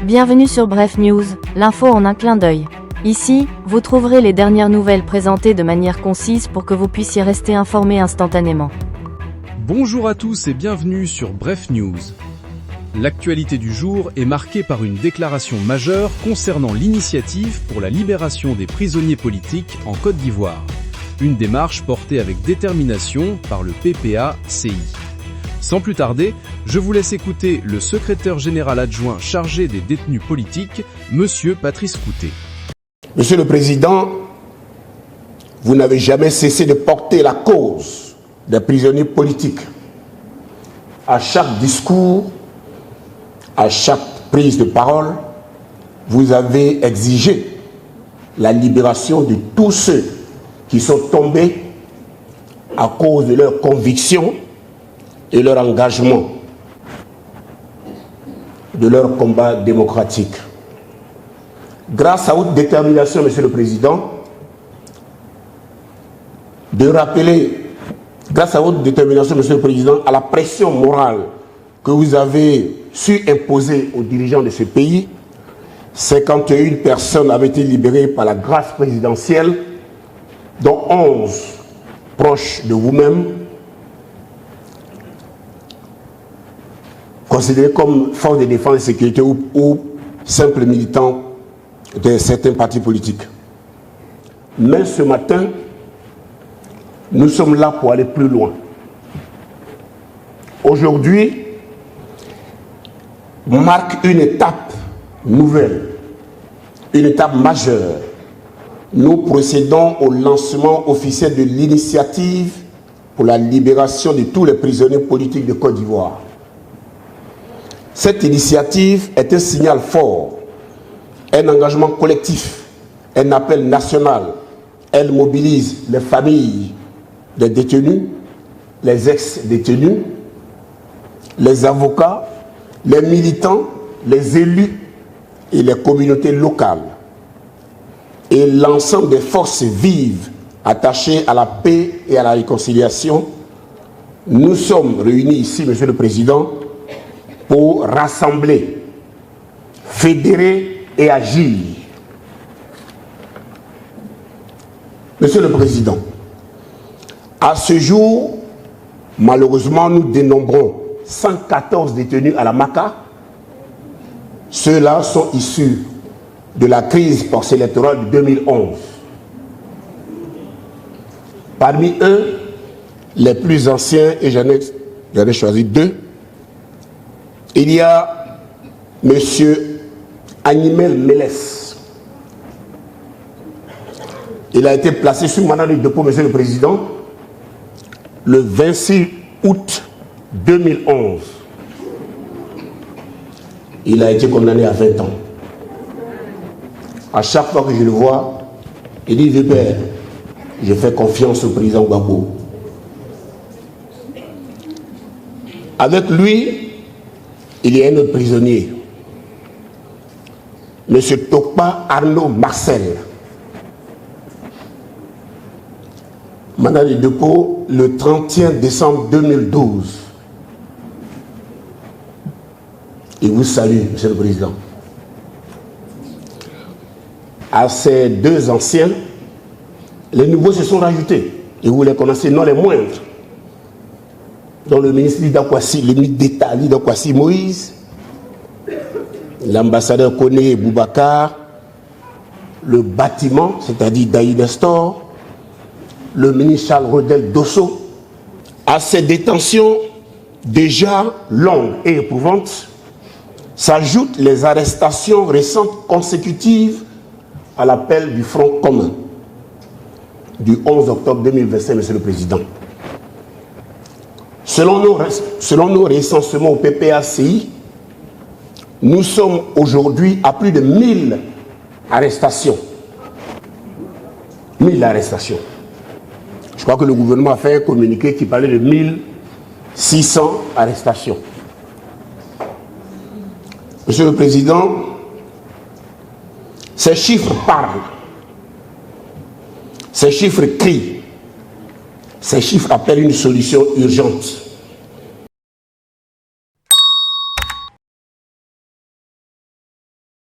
Bienvenue sur Bref News, l'info en un clin d'œil. Ici, vous trouverez les dernières nouvelles présentées de manière concise pour que vous puissiez rester informé instantanément. Bonjour à tous et bienvenue sur Bref News. L'actualité du jour est marquée par une déclaration majeure concernant l'initiative pour la libération des prisonniers politiques en Côte d'Ivoire. Une démarche portée avec détermination par le PPA-CI. Sans plus tarder, je vous laisse écouter le secrétaire général adjoint chargé des détenus politiques, Monsieur Patrice Coutet. Monsieur le Président, vous n'avez jamais cessé de porter la cause des prisonniers politiques. À chaque discours, à chaque prise de parole, vous avez exigé la libération de tous ceux qui sont tombés à cause de leurs convictions et leur engagement, de leur combat démocratique. Grâce à votre détermination, Monsieur le Président, de rappeler, grâce à votre détermination, Monsieur le Président, à la pression morale que vous avez su imposer aux dirigeants de ce pays, 51 personnes avaient été libérées par la grâce présidentielle, dont 11 proches de vous-même, considérés comme force de défense et de sécurité ou simples militants de certains partis politiques. Mais ce matin, nous sommes là pour aller plus loin. Aujourd'hui marque une étape nouvelle, une étape majeure. Nous procédons au lancement officiel de l'initiative pour la libération de tous les prisonniers politiques de Côte d'Ivoire. Cette initiative est un signal fort, un engagement collectif, un appel national. Elle mobilise les familles des détenus, les ex-détenus, les avocats, les militants, les élus et les communautés locales. Et l'ensemble des forces vives attachées à la paix et à la réconciliation. Nous sommes réunis ici, Monsieur le Président, pour rassembler, fédérer et agir. Monsieur le Président, à ce jour, malheureusement, nous dénombrons 114 détenus à la MACA. Ceux-là sont issus de la crise post-électorale de 2011. Parmi eux, les plus anciens, et j'en ai choisi deux, il y a M. Animel Mélès. Il a été placé sous mandat de dépôt, Monsieur le Président, le 26 août 2011. Il a été condamné à 20 ans. À chaque fois que je le vois, il dit: vieux père, je fais confiance au président Gbagbo. Avec lui, il y a un autre prisonnier, M. Tokpa Arnaud Marcel. Mandat de dépôt le 31 décembre 2012. Il vous salue, Monsieur le Président. À ces deux anciens, les nouveaux se sont rajoutés. Et vous les connaissez, non les moindres. Dont le ministre le ministre d'État Lida Kwasi Moïse, l'ambassadeur Koné Boubacar, le bâtiment, c'est-à-dire Daï Nestor, le ministre Charles Rodel Dosso. À ces détentions déjà longues et éprouvantes, s'ajoutent les arrestations récentes consécutives à l'appel du Front commun du 11 octobre 2025, Monsieur le Président. Selon nos recensements au PPA-CI, nous sommes aujourd'hui à plus de 1000 arrestations. 1000 arrestations. Je crois que le gouvernement a fait un communiqué qui parlait de 1600 arrestations. Monsieur le Président, ces chiffres parlent. Ces chiffres crient. Ces chiffres appellent une solution urgente.